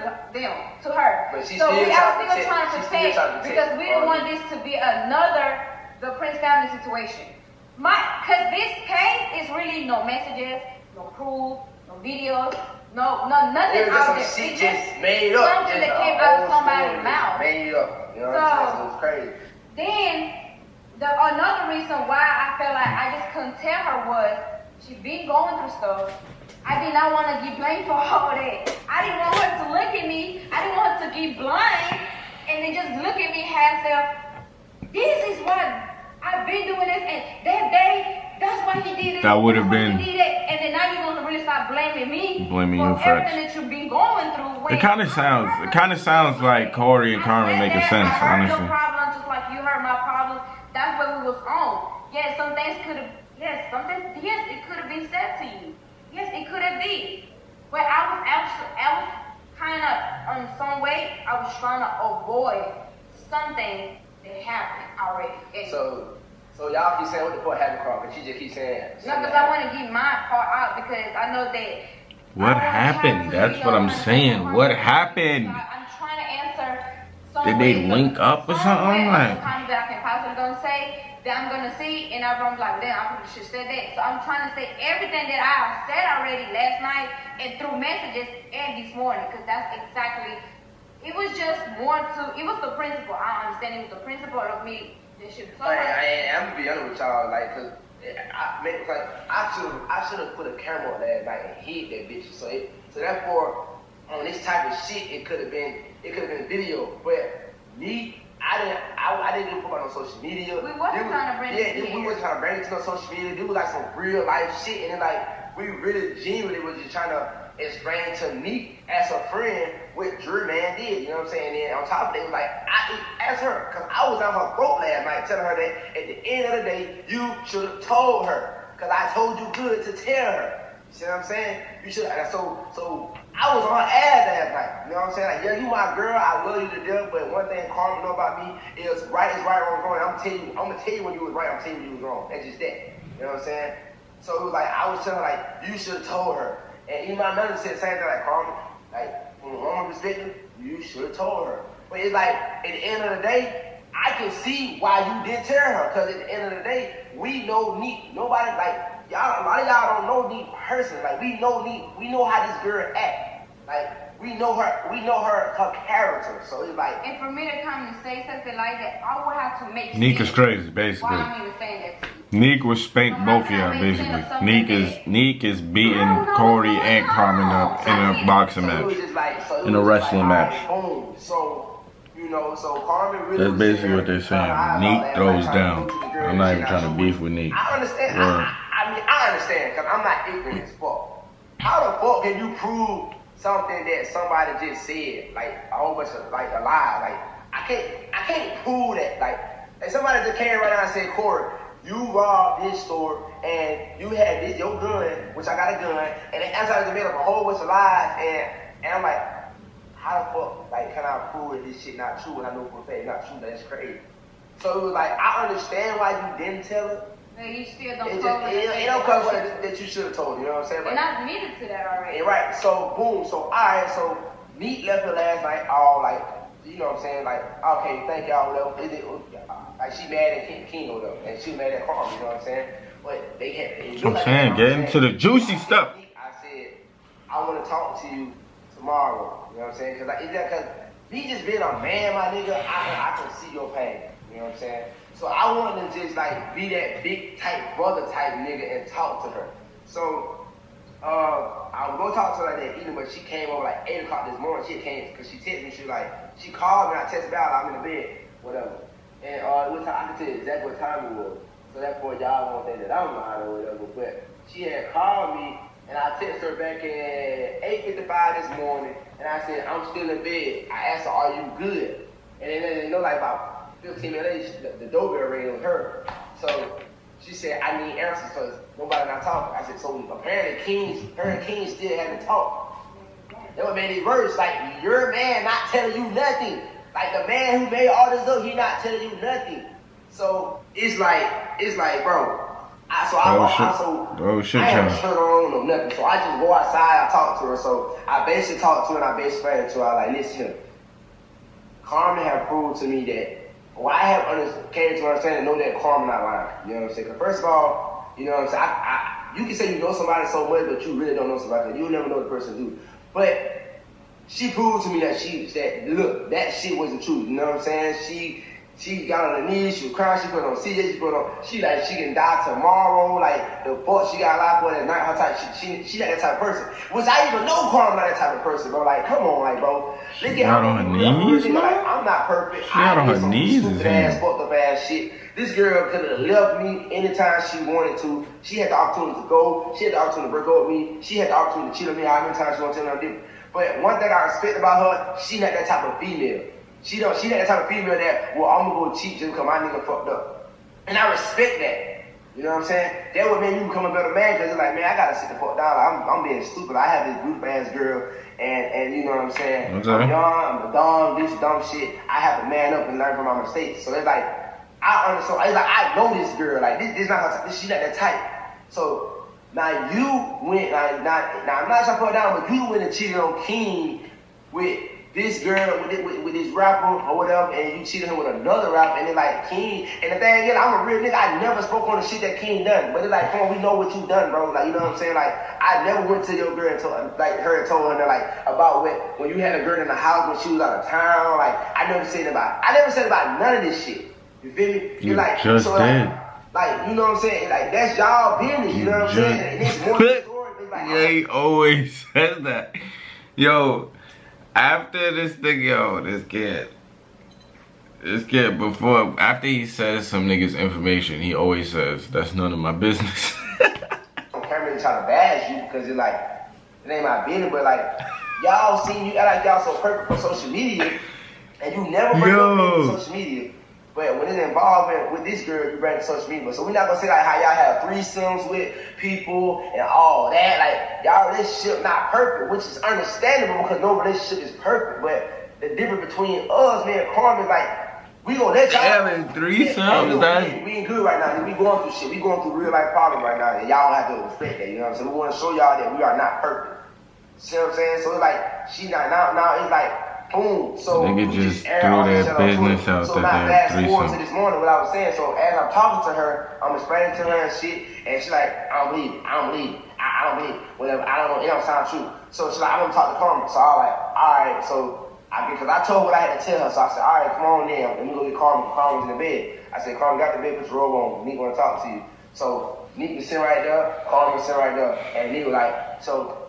her. But so we are still trying to protect because we didn't want this to be another the Prince family situation. Because this case is really no messages, no proof, no videos, No, nothing It was out just there. some It shit just made up. Something that came out of somebody's mouth. Made up. You know what I'm saying? So it was crazy. Then, another reason why I felt like I just couldn't tell her was she been going through stuff. I did not want to get blamed for all that. I didn't want her to look at me. I didn't want her to get blind and then just look at me and say, this is what I've been doing this, and that day, that's why he did it. That would have been. And then now you're going to really start blaming me for you for everything that you've been going through. It kind of sounds like Corey and Carmen making sense, honestly. Your problem, just like you heard my problem. That's what we was on. Yes, some things could have. Yes, it could have been said to you. Yes, it could have been. But I was kind of, in some way, I was trying to avoid something that happened already. So y'all keep saying what the fuck happened, Carl? Because she just keep saying. No, because I want to get my part out because I know that. What happened? That's what I'm saying. What happened? I'm trying to answer. Did they link up or something? Like. That I can possibly gonna say that I'm gonna see, and I'm like, damn, I probably should say that. So I'm trying to say everything that I said already last night and through messages and this morning, because that's exactly. It was just more to. It was the principle. I understand it was the principle of me. I'm gonna be honest with y'all, like, cause I should have put a camera on last night and hid that bitch. So therefore, on this type of shit, it could have been video. But me, I didn't put it on social media. We wasn't trying to bring it. Yeah, we wasn't trying to bring it to no social media. It was like some real life shit, and then like we really genuinely was just trying to explain to me as a friend what Drew Man did, you know what I'm saying? And then on top of it, it was like, I asked her, because I was on her throat last night telling her that at the end of the day, you should have told her, because I told you good to tell her. You see what I'm saying? You should. So I was on her ass last night, you know what I'm saying? Like, yeah, you my girl, I love you to death, but one thing Carmen know about me is right is right, wrong is wrong. I'm gonna tell you when you was right, I'm telling you when you was wrong. That's just that, you know what I'm saying? So it was like, I was telling her, like, you should have told her. And even my mother said the same thing, like, Carmen, like, from a woman's perspective, you should have told her. But it's like, at the end of the day, I can see why you didn't tell her. Because at the end of the day, we know Nique. Nobody, like, y'all, a lot of y'all don't know Nique personally. Like, we know Nique. We know how this girl act. Like, we know her character. So it's like. And for me to come and say something like that, I would have to make Nique is crazy, basically. Why I'm even saying that to you. Nique will spank both of y'all, basically. Nique is beating Corey and Carmen up in a boxing match. In a wrestling match. Boom. So, you know, so Carmen really. That's basically what they're saying. Nique throws down. I'm not even trying to beef with Nique. I understand. I understand, because I'm not ignorant as fuck. How the fuck can you prove something that somebody just said? Like, a whole bunch of, like, a lie. Like, I can't prove that. Like somebody just came right now and said, Corey, you robbed this store and you had this your gun, which I got a gun, and the outside they made up a whole bunch of lies, and I'm like, how the fuck, like, can I prove that this shit not true when I know for a fact it's not true? That's crazy. So it was like, I understand why you didn't tell her. But you still don't it don't cover that you should have told, you know what I'm saying? And I've admitted to that already. Right, so boom, so alright, so Nique left her last night all like, you know what I'm saying, like, okay, thank y'all, whatever. Like, she mad at King or whatever, and she mad at Carmen, you know what I'm saying? But they had. I'm saying, get into the juicy stuff. I said, I want to talk to you tomorrow, you know what I'm saying? Because me just being a man, my nigga, I can see your pain, you know what I'm saying? So I wanted to just, like, be that big type brother type nigga and talk to her. So I was gonna talk to her like that evening, but she came over like 8 o'clock this morning. She came because she texted me. She called me. I texted her out. I'm in the bed, whatever. And I can tell you exactly what time it was. So therefore, y'all won't think that I'm lying or whatever. But she had called me, and I texted her back at 8:55 this morning, and I said, I'm still in bed. I asked her, are you good? And then, like about 15 minutes later, the doorbell rang. It was her. So she said, I need answers because nobody not talking. I said, so apparently her and King still haven't talked. That would made it worse. Like, your man not telling you nothing. Like, the man who made all this up, he not telling you nothing. So it's like, bro. I ain't shirt on or nothing. So I just go outside, I talk to her. So I basically talked to her and I basically explained to her, I like, listen here. Carmen have proved to me that, I have came to understand and know that Carmen not lying. You know what I'm saying? Because first of all, you know what I'm saying, you can say you know somebody so much, but you really don't know somebody. You'll never know the person do. But she proved to me that look, that shit wasn't true. You know what I'm saying? She got on her knees, she was crying, she put on CJ, she can die tomorrow, like the fuck she got a lot for that night, her type, she not that type of person. Which I even know Carmen not that type of person, bro. Like, come on, like, bro. She got on her knees, man? Like, I'm not perfect. She got on her knees, stupid ass, fucked up ass shit. This girl could have left me anytime she wanted to. She had the opportunity to go. She had the opportunity to break up with me. She had the opportunity to cheat on me how many times she wanted to tell me different. But one thing I respect about her, she not that type of female. She not that type of female that, well, I'm gonna go cheat just because my nigga fucked up. And I respect that. You know what I'm saying? That would make you become a better man, because it's like, man, I gotta sit the fuck down. Like, I'm being stupid. I have this beautiful ass girl, and you know what I'm saying? Okay. I'm young, I'm dumb, this dumb shit. I have to man up and learn from my mistakes. So it's like, I understand. It's like, I know this girl. Like, this not her type. She not that type. So now you went, now I'm not trying to put her down, but you went and cheated on King with this girl, with this rapper or whatever, and you cheated him with another rapper, and then like King, and the thing is, I'm a real nigga, I never spoke on the shit that King done, but it's like, come on, we know what you done, bro, like, you know what I'm saying, like, I never went to your girl and told her, like, about when you had a girl in the house when she was out of town, like, I never said about none of this shit, you feel me? You like, just so, did. like, you know what I'm saying, like, that's y'all business, you know what I'm saying, and it's more to the story, it's like, yeah, he always says that. Yo, after this thing, after he says some niggas information, he always says, that's none of my business. I can't really try to bash you because it's like, it ain't my business, but like, y'all see you act like y'all so perfect for social media, and you never bring up on social media. But when it's involvement with this girl, you bring it to social media. So we're not gonna say like how y'all have threesomes with people and all that. Like, y'all relationship not perfect, which is understandable because no relationship is perfect. But the difference between us, me and Carmen, is like, we gonna let y'all. Having threesomes, we ain't good right now. We going through shit. We going through real life problems right now, and y'all don't have to respect that. You know what I'm saying? We want to show y'all that we are not perfect. See what I'm saying? So it's like she not now. It's like. Boom. So nigga just threw their business out so there. now fast forward to this morning, what I was saying. So as I'm talking to her, I'm explaining to her and shit, and she's like, I don't believe it. Whatever. I don't know. It don't sound true. So she's like, I'm gonna talk to Carmen. So I was like, all right. So because I told her what I had to tell her. So I said, all right, come on then. Let me go get Carmen. Carmen's in the bed. I said, Carmen, got the bed, put your robe on. Nique wanna talk to you. So Nique was sitting right there. Carmen was sitting right there, and Nique was like, so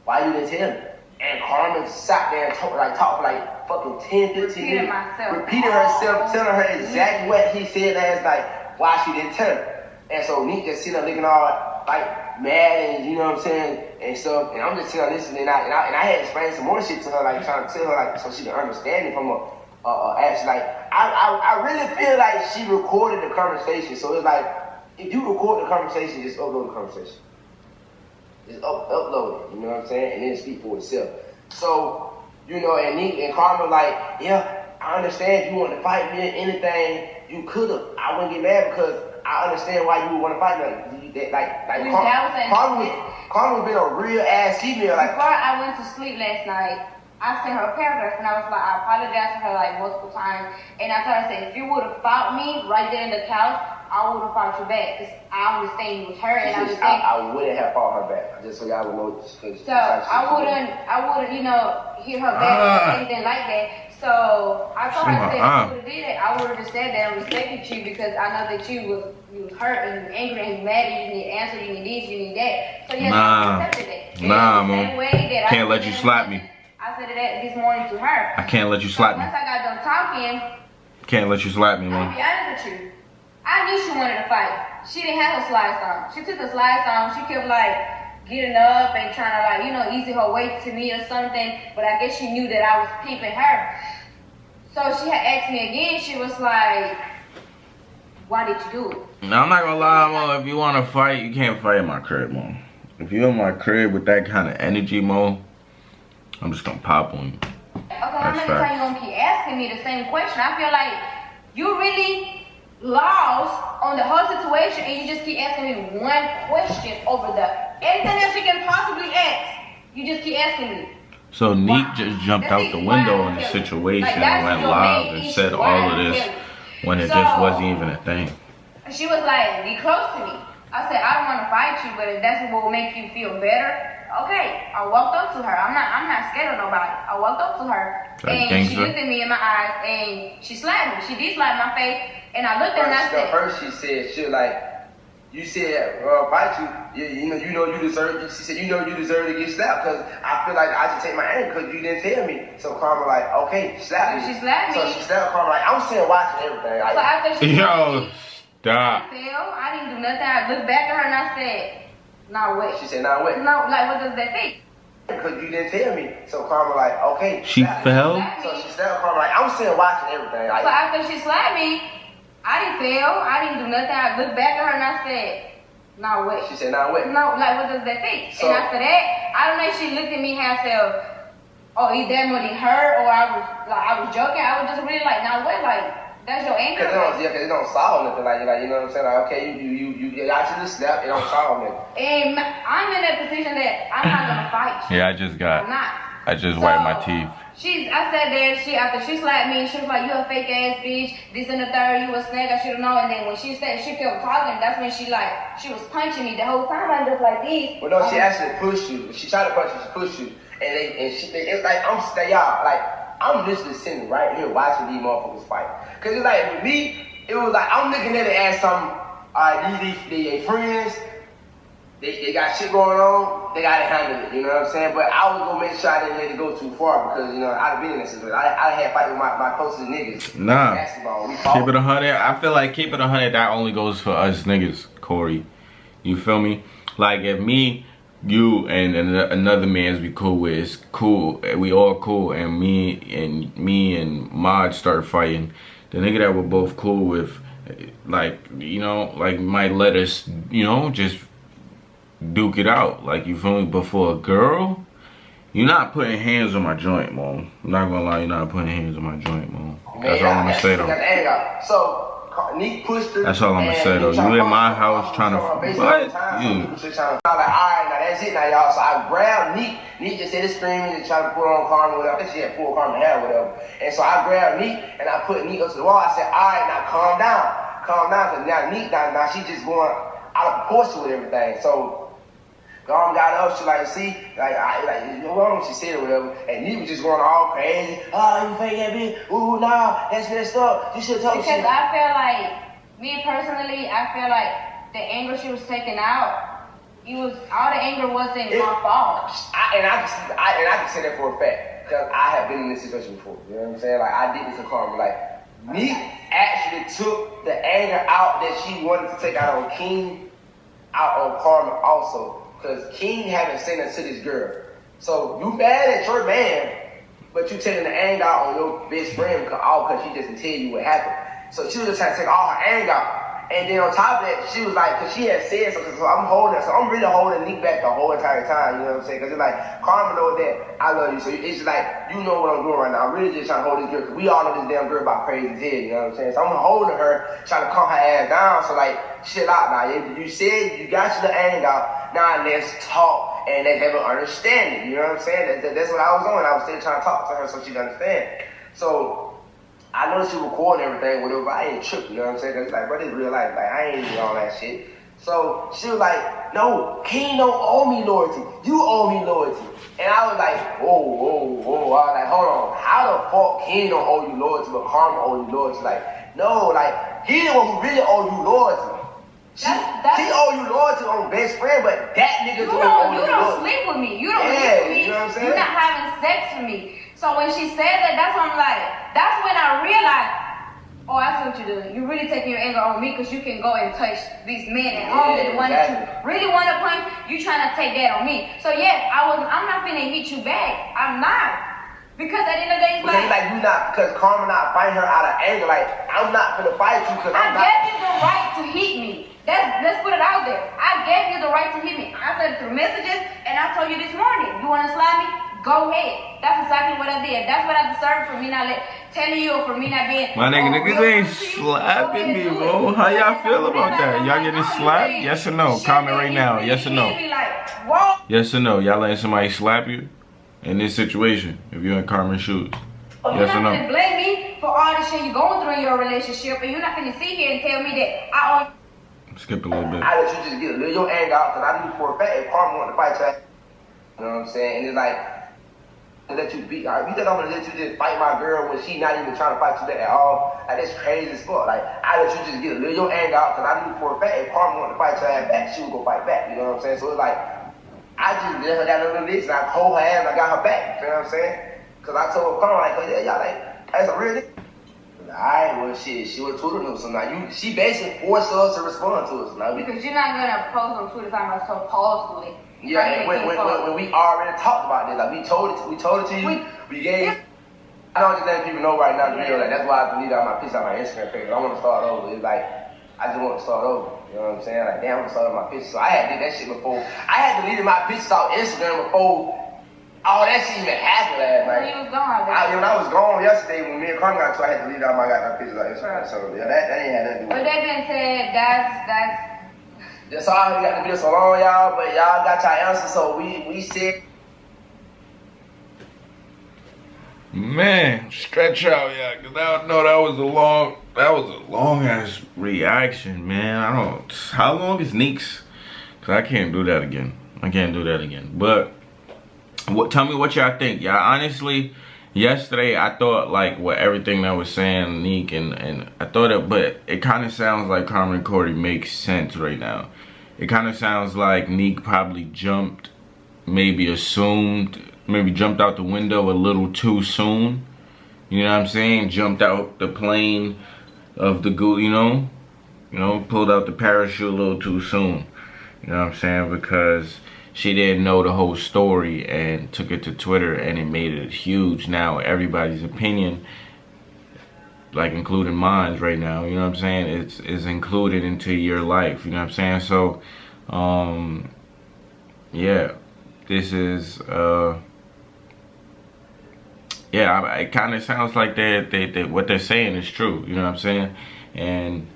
why you didn't tell me? And Carmen sat there and talked for like fucking 10, 15 minutes. Repeated herself, telling her exactly what he said last night, why she didn't tell her. And so Nique just sitting there looking all like mad and you know what I'm saying and stuff. And I'm just sitting there listening and I had to explain some more shit to her, like trying to tell her like so she can understand it from actually like I really feel like she recorded the conversation. So it's like if you record the conversation, just upload the conversation. Just upload it, you know what I'm saying? And then speak for itself. So, you know, and Nique and Carmen like, yeah, I understand if you want to fight me or anything, you could have. I wouldn't get mad because I understand why you would want to fight me. Carmen been a real ass female. Like, before I went to sleep last night, I sent her a paragraph and I was like, I apologized to her like multiple times. And I told her, I said, if you would have fought me right there in the couch, I would have fought you back. Because I understand you was her and I wouldn't have fought her back. Just so y'all would know. So I wouldn't, you know, hit her back or anything like that. So I told her, I said, if you would have did it, I would have just said that and respected you because I know that you was hurt and angry and mad and you need answer, you need this, you need that. So yes, I accepted that. Nah, man. Can't let you slap me. I said that this morning to her. I can't let you slap me. Once I got done talking, can't let you slap me, man. I'll be honest with you. I knew she wanted to fight. She didn't have her slides on. She took the slides on. She kept like getting up and trying to like, you know, easy her way to me or something. But I guess she knew that I was peeping her. So she had asked me again. She was like, why did you do it? Now, I'm not gonna lie, Mo. If you want to fight, you can't fight in my crib, Mo. If you're in my crib with that kind of energy, Mo, I'm just gonna pop on you. Okay, how many times you gonna keep asking me the same question? I feel like you really lost on the whole situation and you just keep asking me one question over anything else you can possibly ask. You just keep asking me. So Nique just jumped out the window in the situation and went live and said all of this when it just wasn't even a thing. She was like, be close to me. I said, I don't want to fight you, but if that's what will make you feel better, okay. I walked up to her. I'm not scared of nobody. I walked up to her, and she looked at me in my eyes, and she slapped me. She did slap my face, and I looked at her and I said, first she said, she was like, you said, fight you, you know you deserve it. She said, you know you deserve to get slapped, because I feel like I should take my anger because you didn't tell me. So Karma like, okay, slap me. She slapped me. So she slapped Karma like, I'm sitting watching everything. Like, so after she yo, stop. I didn't do nothing. I looked back at her and I said, now what? She said, now what? No, like, what does that mean? Because you didn't tell me. So Karma like, okay. She fell? So she slapped Karma like, I'm sitting watching everything. Like, so after she slapped me, I didn't fail. I didn't do nothing. I looked back at her and I said, now what? She said, now what? No, like, what does that mean? So, and after that, I don't know if she looked at me and said, oh, is that more than her? Or I was joking. I was just really like, now what? Like, that's your anger? Cause it don't solve nothing. Like, you know what I'm saying? Like, okay, you actually slapped. It don't solve nothing. And I'm in that position that I'm not gonna fight you. Yeah, I just wiped my teeth. I sat there, after she slapped me, she was like, you a fake ass bitch, this and the third, you a snake, I should've known. And then when she kept talking, that's when she was punching me the whole time. I just like this. Well, no, she actually pushed you. She tried to punch you, she pushed you. It's like, I'm literally sitting right here watching these motherfuckers fight. Cause it's like, with me, it was like, I'm looking at it as some, they friends, they got shit going on, they gotta handle it, you know what I'm saying? But I was gonna make sure I didn't let it go too far because, you know, I'd have been in this situation. I had fight with my closest niggas. Nah. Basketball. We Keep it 100. I feel like keep it 100, that only goes for us niggas, Corey. You feel me? Like if me, you, and another man's we cool with, it's cool. We all cool, and me and Mod start fighting. The nigga that we're both cool with, like, you know, like might let us, you know, just duke it out. Like, you feel me? But for a girl, you're not putting hands on my joint, mom. I'm not gonna lie, you're not putting hands on my joint, mom. That's all I'm gonna say though. So Nique pushed her. That's all I'm gonna say though. You in my house trying to what? I'm like, alright, now that's it now, y'all. So I grabbed Nique. Nique just started screaming and trying to put on Karma, whatever. I think she had full Karma hair, whatever. And so I grabbed Nique and I put Nique up to the wall. I said, alright, now calm down, because now Nique, now she just going out of proportion with everything. So Karma got up, she like, see, you know what she said or whatever, and Nique was just going all crazy. Oh, you fake that bitch. Ooh, nah, that's messed up. You should tell me. Because I feel like, me personally, I feel like the anger she was taking out, all the anger wasn't my fault. And I can say that for a fact, because I have been in this situation before. You know what I'm saying? Like, I did this to Karma. Like, Nique actually took the anger out that she wanted to take out on King, out on Karma also. Because King haven't sent her to this girl. So you mad at your man, but you taking the anger out on your best friend because she doesn't tell you what happened. So she was just trying to take all her anger out. And then on top of that, she was like, because she had said something, so I'm really holding Nique back the whole entire time, you know what I'm saying? Because it's like, Karma knows that I love you, so it's just like, you know what I'm doing right now. I'm really just trying to hold this girl, because we all know this damn girl about crazy as hell, you know what I'm saying? So I'm holding her, trying to calm her ass down, so like, chill out now. You said you got you the anger out, now let's talk, and let's have an understanding, you know what I'm saying? That's what I was doing. I was still trying to talk to her so she'd understand. So, I know she recording everything with her, but I ain't tripping, you know what I'm saying? Cause it's like, bro, this real life, like, I ain't doing all that shit. So she was like, no, King don't owe me loyalty. You owe me loyalty. And I was like, whoa. I was like, hold on. How the fuck King don't owe you loyalty, but Karma owe you loyalty? Like, no, like, he the one who really owe you loyalty. She owe you loyalty on best friend, but that nigga don't owe you loyalty. You don't sleep with me. You don't sleep with me. You know what I'm saying? You're not having sex with me. So when she said that, that's when I'm like, that's when I realized, oh, I see what you're doing. You're really taking your anger on me because you can go and touch these men and all the one that you really want to punch, you trying to take that on me. So yes, I'm not finna hit you back. I'm not. Because at the end of the day, it's like you not, because Karma not fighting her out of anger. Like, I'm not finna fight you because I gave you the right to hit me. Let's put it out there. I gave you the right to hit me. I said it through messages, and I told you this morning, you want to slap me? Go ahead. That's exactly what I did. That's what I deserved for me not telling you or for me not being. My niggas ain't slapping me, bro. How y'all feel about that? Y'all getting slapped? Yes or no? Comment right now. Yes or no? Yes or no? Y'all letting somebody slap you in this situation if you're in Carmen's shoes? Yes or no? You're not gonna blame me for all the shit you're going through in your relationship, and you're not gonna sit here and tell me that I owe. Skip a little bit. I let you just get a little your anger out, because I knew for a fact if Carmen wanted to fight you, you know what I'm saying? And it's like, to let you beat, you think I'm gonna let you just fight my girl when she not even trying to fight you back at all? Like, that's crazy as fuck. Like, I let you just get a little your anger out, because I knew for a fact if Carmen wanted to fight your ass back, she would go fight back, you know what I'm saying? So it's like, I just let her got a little bitch, and I hold her ass, and I got her back, you know what I'm saying? Because I told Carmen, like, yeah, y'all like, that's a real nigga. Alright, well shit, she was Twitter news, so now she basically forced us to respond to us now. Because you're not gonna post on Twitter talking about supposedly. Yeah, and when we already talked about this, like we told it to you, we gave. I don't just let people know right now, like that's why I deleted all my pictures on my Instagram page. I want to start over. It's like I just want to start over. You know what I'm saying? Like damn, I'm gonna start my pictures. So I had did that shit before. I had deleted my pictures off Instagram before all that shit even happened last night. When you was gone, when I was gone yesterday, when me and Carmen got to, I had to delete all my goddamn pictures on Instagram. So yeah, that ain't had nothing to do with it. But that being said, that's all we got to be so long, y'all. But y'all got your answer, so we said. Man, stretch out, yeah, cause that was a long ass reaction, man. How long is Nique's? Cause I can't do that again. But tell me what y'all think. Y'all honestly, yesterday I thought like what everything that was saying Nique and I thought it, but it kind of sounds like Carmen and Cordy makes sense right now. It kind of sounds like Nique probably jumped, maybe jumped out the window a little too soon. You know what I'm saying? Jumped out the plane of the goo, you know, pulled out the parachute a little too soon. You know what I'm saying? Because she didn't know the whole story and took it to Twitter and it made it huge. Now everybody's opinion, like including mine right now, you know what I'm saying, it's included into your life, you know what I'm saying? So yeah, this is yeah, it kind of sounds like they what they're saying is true, you know what I'm saying? And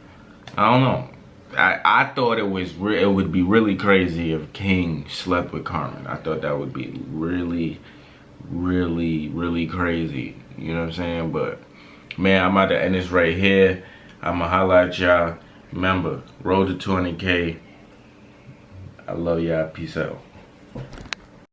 I don't know, I thought it would be really crazy if King slept with Carmen. I thought that would be really, really, really crazy, you know what I'm saying? But man, I'm about to end this right here. I'm gonna holla at y'all. Remember, road to 20K. I love y'all. Peace out.